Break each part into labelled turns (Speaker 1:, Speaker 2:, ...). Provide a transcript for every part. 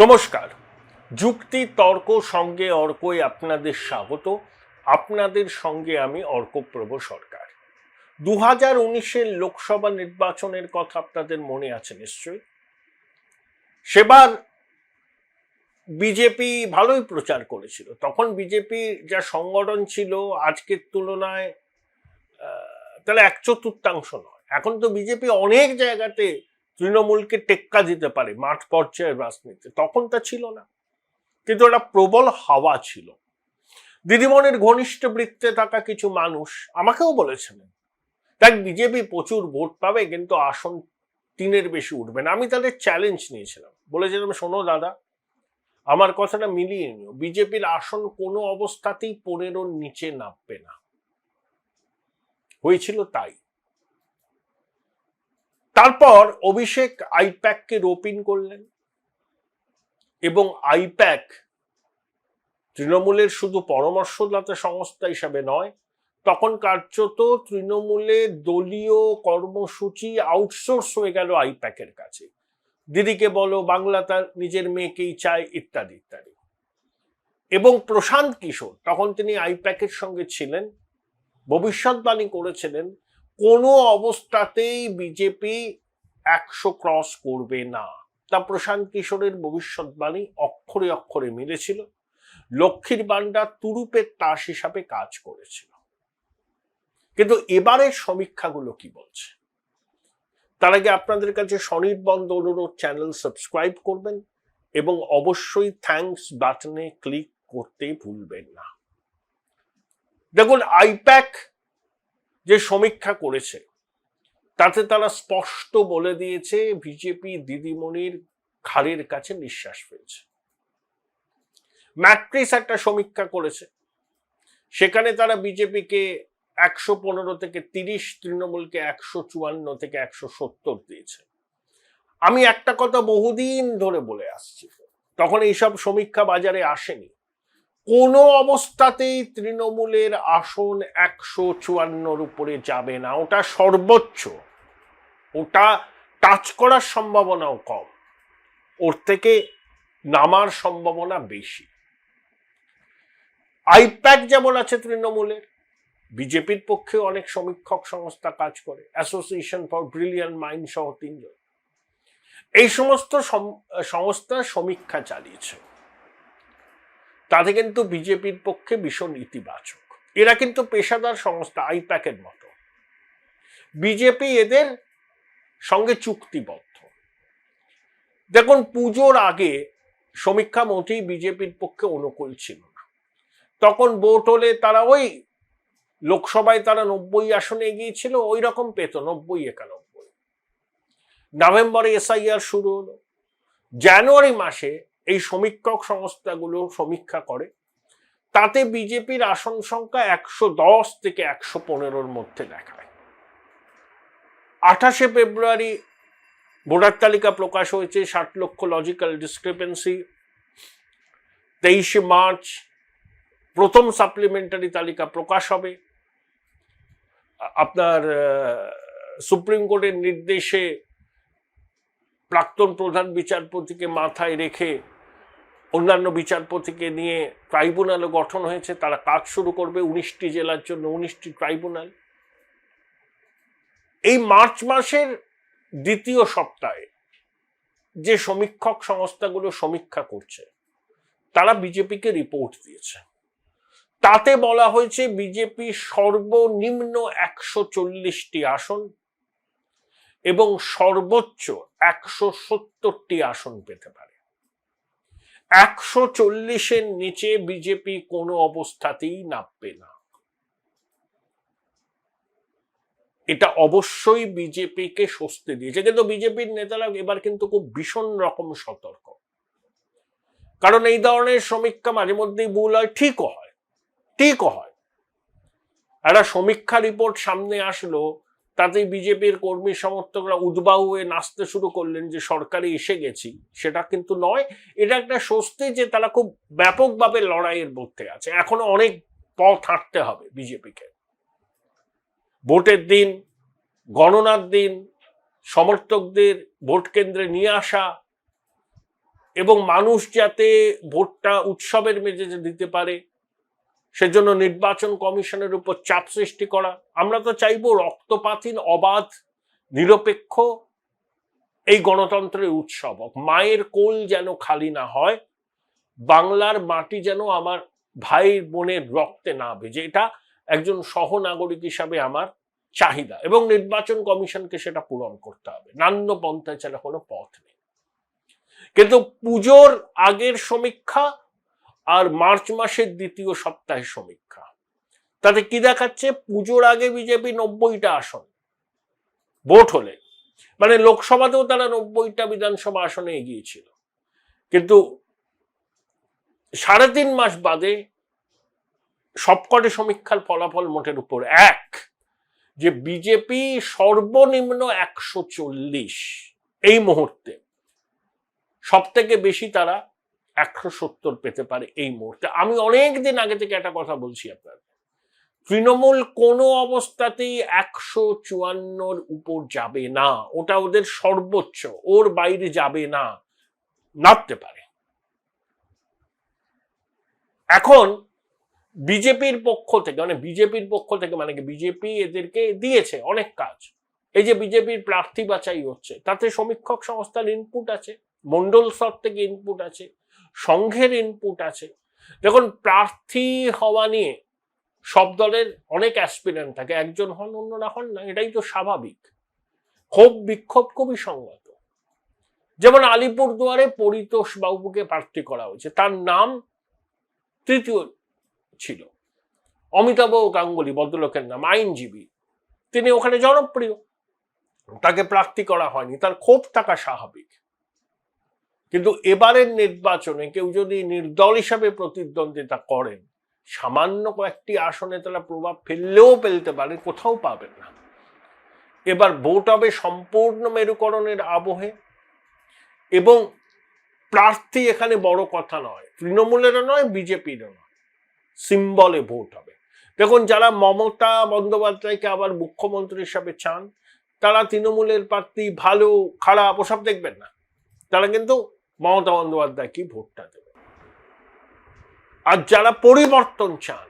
Speaker 1: নমস্কার। যুক্তি তর্ক সঙ্গে অর্কই আপনাদের স্বাগত। আপনাদের সঙ্গে আমি অর্কপ্রভ সরকার। 2019-এর লোকসভা নির্বাচনের কথা আপনাদের মনে আছে নিশ্চয়ই। সেবার বিজেপি ভালোই প্রচার করেছিল। তখন বিজেপি যা সংগঠন ছিল আজকের তুলনায় তাহলে 1/4 নয়। এখন তো বিজেপি অনেক জায়গাতে তৃণমূলকে টেক্কা দিতে পারে মাঠ পর্যায়ের রাজনীতি, তখন তা ছিল না, কিন্তু একটা প্রবল হাওয়া ছিল। দিদিমণির ঘনিষ্ঠ বৃত্তে থাকা কিছু মানুষ আমাকেও বলেছিলেন দেখ বিজেপি প্রচুর ভোট পাবে কিন্তু আসন 3-এর বেশি উঠবে না। আমি তাদের চ্যালেঞ্জ নিয়েছিলাম, বলেছিলাম শোনো দাদা, আমার কথাটা মিলিয়ে নিও, বিজেপির আসন কোনো অবস্থাতেই 15-র নিচে নামবে না। হয়েছিল তাই। তারপর অভিষেক আইপ্যাককে রোপিন করলেন এবং আইপ্যাক তৃণমূলের শুধু পরামর্শদাতা সংস্থা হিসাবে নয়, তখন কার্যত তৃণমূলের দলীয় কর্মসূচি আউটসোর্স হয়ে গেল আইপ্যাকের কাছে। দিদিকে বলো, বাংলা তার নিজের মেয়েকেই চায়, ইত্যাদি ইত্যাদি। এবং প্রশান্ত কিশোর তখন তিনি আইপ্যাকের সঙ্গে ছিলেন, ভবিষ্যৎবাণী করেছিলেন কোনো অবস্থাতেই বিজেপি 100 ক্রস করবে না। তা প্রশান্ত কিশোরের ভবিষ্যৎবাণী অক্ষরে অক্ষরে মিলেছিল। লক্ষ্মীর ভান্ডার তুরুপের তাস হিসাবে কাজ করেছিল। কিন্তু এবারের সমীক্ষাগুলো কি বলছে? তার আগে আপনাদের কাছে স্বনির্বন্ধ অনুরোধ, চ্যানেল সাবস্ক্রাইব করবেন এবং অবশ্যই থ্যাঙ্কস বাটনে ক্লিক করতে ভুলবেন না। দেখুন, আইপ্যাক যে সমীক্ষা করেছে তাতে তারা স্পষ্ট বলে দিয়েছে বিজেপি দিদিমণির ঘাড়ের কাছে নিঃশ্বাস ফেলছে। ম্যাট্রিক্স একটা সমীক্ষা করেছে, সেখানে তারা বিজেপিকে 115 থেকে 30, তৃণমূলকে 154 থেকে 170 দিয়েছে। আমি একটা কথা বহুদিন ধরে বলে আসছি, তখন এইসব সমীক্ষা বাজারে আসেনি, কোনো অবস্থাতেই তৃণমূলের আসন 154-র উপরে যাবে না। ওটা সর্বোচ্চ, ওটা টাচ করার সম্ভাবনাও কম, ওর থেকে নামার সম্ভাবনা বেশি। আইপ্যাক যেমন আছে তৃণমূলের, বিজেপির পক্ষে অনেক সমীক্ষক সংস্থা কাজ করে, অ্যাসোসিয়েশন ফর ব্রিলিয়ান্ট মাইন্ড সহ 3 জন। এই সমস্ত সংস্থা সমীক্ষা চালিয়েছে, তাতে কিন্তু বিজেপির পক্ষে ভীষণ ইতিবাচক। এরা কিন্তু পেশাদার সংস্থা, আইপ্যাকের মতো। বিজেপি এদের সঙ্গে চুক্তিবদ্ধ। দেখুন, পুজোর আগে সমীক্ষা মোটেই বিজেপির পক্ষে অনুকূল ছিল না। তখন ভোট হলে তারা ওই লোকসভায় তারা 90 আসনে এগিয়েছিল, ওই রকম পেত 90-91। নভেম্বরে এসআইআর শুরু হলো, জানুয়ারি মাসে এই সমীক্ষক সংস্থাগুলো সমীক্ষা করে, তাতে বিজেপির আসন সংখ্যা 110 থেকে 115-র মধ্যে দেখায়। 28শে ফেব্রুয়ারি ভোটার তালিকা প্রকাশ হয়েছে, 60 লক্ষ লজিক্যাল ডিসক্রিপেন্সি। 23শে মার্চ প্রথম সাপ্লিমেন্টারি তালিকা প্রকাশ হবে। আপনার সুপ্রিম কোর্টের নির্দেশে প্রাক্তন প্রধান বিচারপতিকে মাথায় রেখে অন্যান্য বিচারপতিকে নিয়ে ট্রাইব্যুনালও গঠন হয়েছে, তারা কাজ শুরু করবে 19টি জেলার জন্য 19টি ট্রাইব্যুনাল। এই মার্চ মাসের দ্বিতীয় সপ্তাহে যে সমীক্ষক সংস্থাগুলো সমীক্ষা করছে তারা বিজেপিকে রিপোর্ট দিয়েছে। তাতে বলা হয়েছে বিজেপি সর্বনিম্ন 140টি আসন এবং সর্বোচ্চ 170টি আসন পেতে পারে। 140-এর নিচে বিজেপি কোনো অবস্থাতেই নামবে না। এটা অবশ্যই বিজেপিকে স্বস্তি দিয়েছে। কিন্তু বিজেপির নেতারা এবার কিন্তু খুব ভীষণ রকম সতর্ক, কারণ এই ধরনের সমীক্ষা মাঝে মধ্যেই ভুল হয়, ঠিকও হয়। একটা সমীক্ষা রিপোর্ট সামনে আসলো, তাতে বিজেপির কর্মী সমর্থকরা উদ্বাউ হয়ে নাচতে শুরু করলেন যে সরকারে এসে গেছি। সেটা কিন্তু নয়, এটা একটা স্বস্তি যে তারা খুব ব্যাপকভাবে লড়াইয়ের মধ্যে আছে। এখনো অনেক পথ হাঁটতে হবে বিজেপিকে। ভোটের দিন, গণনার দিন, সমর্থকদের ভোট কেন্দ্রে নিয়ে আসা, এবং মানুষ যাতে ভোটটা উৎসবের মেজাজে দিতে পারে সেজন্য নির্বাচন কমিশনের উপর চাপ সৃষ্টি করা। আমরা তো চাইবো রক্তপাতহীন, অবাধ, নিরপেক্ষ এই গণতন্ত্রের উৎসব হোক। মায়ের কোল যেন খালি না হয়, বাংলার মাটি যেন আমার ভাই বোনের রক্তে না ভেজে, এটা একজন সহনাগরিক হিসাবে আমার চাহিদা, এবং নির্বাচন কমিশনকে সেটা পূরণ করতে হবে। নান্য পন্থায় ছাড়া কোনো পথ নেই। কিন্তু পুজোর আগের সমীক্ষা আর মার্চ মাসের দ্বিতীয় সপ্তাহের সমীক্ষা, তাতে কি দেখাচ্ছে? পুজোর আগে বিজেপি 90টা আসন ভোট হলে, মানে লোকসভাতেও তারা 90টা বিধানসভা আসনে এগিয়েছিল, কিন্তু 3.5 মাস বাদে সবকটি সমীক্ষার ফলাফল মোটের উপর এক, যে বিজেপি সর্বনিম্ন 140, এই মুহূর্তে সব থেকে বেশি তারা 170 পেতে পারে এই মুহূর্তে। আমি অনেকদিন আগে থেকে একটা কথা বলছি আপনার, তৃণমূল কোনো অবস্থাতেই 154 উপর যাবে না, ওটা ওদের সর্বোচ্চ, ওর বাইরে যাবে না, নামতে পারে। এখন বিজেপির পক্ষ থেকে মানে কি, বিজেপি এদেরকে দিয়েছে অনেক কাজ। এই যে বিজেপির প্রার্থী বাছাই হচ্ছে, তাতে সমীক্ষক সংস্থার ইনপুট আছে, মন্ডল স্তর থেকে ইনপুট আছে, সংঘের ইনপুট আছে। দেখুন, প্রার্থী হওয়া নিয়ে সব দলের অনেক অ্যাসপিরেন্ট থাকে, একজন হন অন্যরা হন না, এটাই তো স্বাভাবিক। ক্ষোভ বিক্ষোভ খুবই সংগত। যেমন আলিপুরদুয়ারে পরিতোষ বাবুকে প্রার্থী করা হয়েছে, তার নাম তৃতীয় ছিল। অমিতাভ গাঙ্গুলি ভদ্রলোকের নাম, আইনজীবী, তিনি ওখানে জনপ্রিয়, তাকে প্রার্থী করা হয়নি, তার ক্ষোভ থাকা স্বাভাবিক। কিন্তু এবারের নির্বাচনে কেউ যদি নির্দল হিসাবে প্রতিদ্বন্দ্বিতা করেন, সামান্য কয়েকটি আসনে তারা প্রভাব ফেললেও ফেলতে পারে, কোথাও পাবেন না। এবার ভোট হবে সম্পূর্ণ মেরুকরণের আবহে, এবং প্রার্থী এখানে বড় কথা নয়, তৃণমূলেরও নয়, বিজেপিরও নয়, সিম্বলে ভোট হবে। দেখুন, যারা মমতা বন্দ্যোপাধ্যায়কে আবার মুখ্যমন্ত্রী হিসাবে চান, তারা তৃণমূলের প্রার্থী ভালো খারাপ ওসব দেখবেন না, তারা কিন্তু মমতা বন্দ্যোপাধ্যায়কে ভোটটা দেবে। আর যারা পরিবর্তন চান,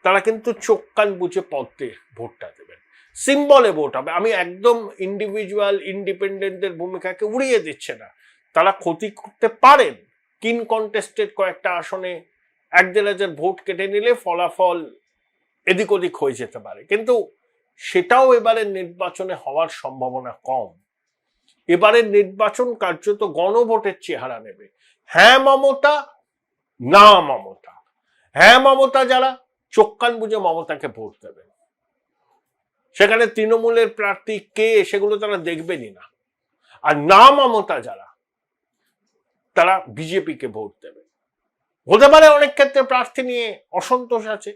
Speaker 1: তারা কিন্তু চোখ কান বুঝে পথে ভোটটা দেবেন, সিম্বলে ভোট হবে। আমি একদম ইন্ডিভিজুয়াল ইন্ডিপেন্ডেন্টের ভূমিকাকে উড়িয়ে দিচ্ছে না, তারা ক্ষতি করতে পারেন। কিন কন্টেস্টেড কয়েকটা আসনে 1-1.5 ভোট কেটে নিলে ফলাফল এদিক ওদিক হয়ে যেতে পারে, কিন্তু সেটাও এবারের নির্বাচনে হওয়ার সম্ভাবনা কম। এবারের নির্বাচন কার্যত গণভোটের চেহারা নেবে। হ্যাঁ মমতা, না মমতা। হ্যাঁ মমতা যারা, চোখ কান বুঝে মমতাকে ভোট দেবেন, সেখানে তৃণমূলের প্রার্থী কে সেগুলো তারা দেখবেনই না। আর না মমতা যারা, তারা বিজেপিকে ভোট দেবে। হতে পারে অনেক ক্ষেত্রে প্রার্থী নিয়ে অসন্তোষ আছে,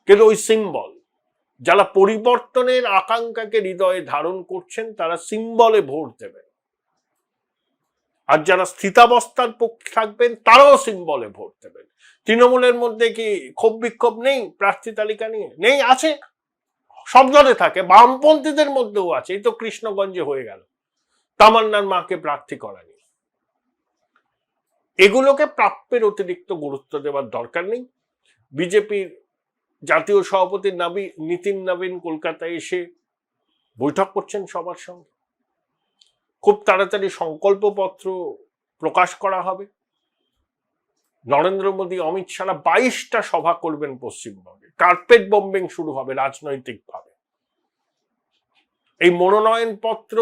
Speaker 1: কিন্তু ওই সিম্বল, যারা পরিবর্তনের আকাঙ্ক্ষাকে হৃদয়ে ধারণ করছেন, তারা সিম্বলে ভোট দেবেন। আর যারা স্থিতাবস্থার পক্ষে থাকবেন, তারাও সিম্বলে ভোট দেবেন। তৃণমূলের মধ্যে কি ক্ষোভ বিক্ষোভ নেই প্রার্থী তালিকা নিয়ে? নেই, আছে, সব দলে থাকে, বামপন্থীদের মধ্যেও আছে। এই তো কৃষ্ণগঞ্জে হয়ে গেল, তামান্নার মাকে প্রার্থী করা নিয়ে। এগুলোকে প্রাপ্যের অতিরিক্ত গুরুত্ব দেওয়ার দরকার নেই। বিজেপির জাতীয় সভাপতি নীতিন নবীন কলকাতায় এসে বৈঠক করছেন সবার সঙ্গে, খুব তাড়াতাড়ি সংকল্পপত্র প্রকাশ করা হবে। নরেন্দ্র মোদী, অমিত শাহ 22টা সভা করবেন পশ্চিমবঙ্গে, কার্পেট বম্বিং শুরু হবে রাজনৈতিকভাবে। এই মনোনয়ন পত্র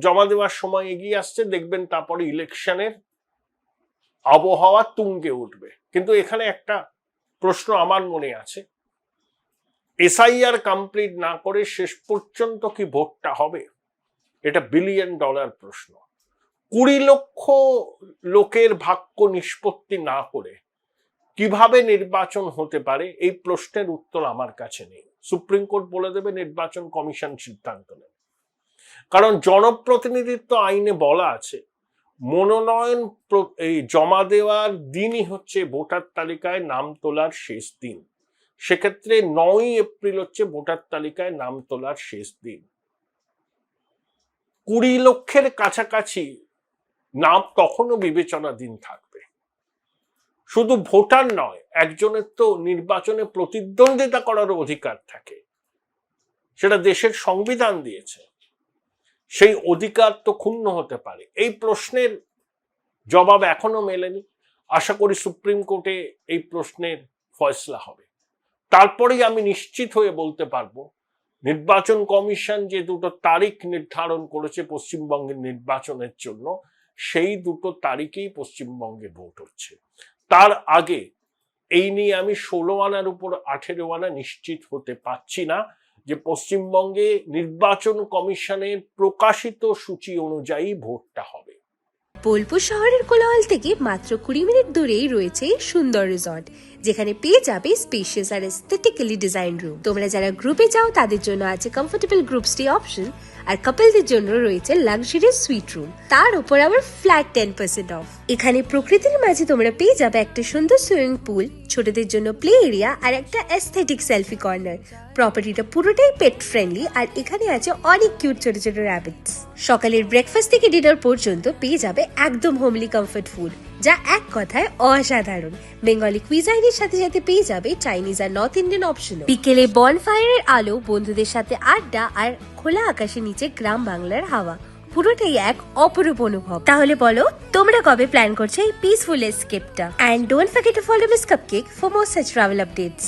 Speaker 1: জমা দেওয়ার সময় এগিয়ে আসছে, দেখবেন তারপরে ইলেকশনের আবহাওয়া তুঙ্গে উঠবে। কিন্তু এখানে একটা প্রশ্ন আমার মনে আছে, এসআইআর কমপ্লিট না করে শেষ পর্যন্ত কি ভোটটা হবে? এটা $1 বিলিয়ন প্রশ্ন। 20 লক্ষ লোকের ভাগ্য নিষ্পত্তি না করে কিভাবে নির্বাচন হতে পারে, এই প্রশ্নের উত্তর আমার কাছে নেই। সুপ্রিম কোর্ট বলে দেবে, নির্বাচন কমিশন সিদ্ধান্ত নেবে। কারণ জনপ্রতিনিধিত্ব আইনে বলা আছে, মনোনয়ন এই জমা দেওয়ার দিনই হচ্ছে ভোটার তালিকায় নাম তোলার শেষ দিন। সেক্ষেত্রে 9ই এপ্রিল হচ্ছে ভোটার তালিকায় নাম তোলার শেষ দিন। 20 লক্ষের কাছাকাছি নাম তখনও বিবেচনাধীন থাকবে। শুধু ভোটার নয়, একজনের তো নির্বাচনে প্রতিদ্বন্দ্বিতা করার অধিকার থাকে, সেটা দেশের সংবিধান দিয়েছে। সেই অধিকার তো ক্ষুণ্ণ হতে পারে। এই প্রশ্নের জবাব এখনো মেলেনি। আশা করি সুপ্রিম কোর্টে এই প্রশ্নের ফয়সলা হবে, তারপরেই আমি নিশ্চিত হয়ে বলতে পারবো নির্বাচন কমিশন যে দুটো তারিখ নির্ধারণ করেছে পশ্চিমবঙ্গের নির্বাচনের জন্য, সেই দুটো তারিখেই পশ্চিমবঙ্গে ভোট হচ্ছে। তার আগে এই নিয়ে আমি 16 আনার উপর 18 আনা নিশ্চিত হতে পারছি না যে পশ্চিমবঙ্গে নির্বাচন কমিশনের প্রকাশিত সূচি অনুযায়ী ভোটটা হবে।
Speaker 2: বোলপুর শহরের কোলাহল থেকে মাত্র 20 মিনিট দূরেই রয়েছে সুন্দর রিসর্ট, যেখানে পেয়ে যাবে স্পেশিয়াস আর এস্থেটিক্যালি ডিজাইন রুম। তোমরা যারা গ্রুপে যাও তাদের জন্য আছে কমফোর্টেবল গ্রুপ স্টে অপশন, আর কাপলদের জন্য রয়েছে লাক্সারিয়াস সুইট রুম, তার উপর আবার ফ্ল্যাট 10% অফ। এখানে প্রকৃতির মাঝে তোমরা পেয়ে যাবে একটা সুন্দর সুইমিং পুল, ছোটদের জন্য প্লে এরিয়া আর একটা এস্থেটিক সেলফি কর্নার। প্রপার্টিটা পুরোটাই পেট ফ্রেন্ডলি, আর এখানে আছে অনেক কিউট ছোট ছোট র্যাবিটস। সকালের ব্রেকফাস্ট থেকে ডিনার পর্যন্ত পেয়ে যাবে একদম হোমলি কমফর্ট ফুড, যা এক কথায় অসাধারণ। বেঙ্গলি কুইজাইনের সাথে সাথে পেয়ে যাবে চাইনিজ আর নর্থ ইন্ডিয়ান অপশন। বিকেলে বনফায়ারের আলো, বন্ধুদের সাথে আড্ডা আর খোলা আকাশের নিচে গ্রাম বাংলার হাওয়া, পুরোটাই এক অপরূপ অনুভব। তাহলে বলো তোমরা কবে প্ল্যান করছো এই পিসফুল এসকেপটা? And don't forget to follow miss cupcake for more such travel updates.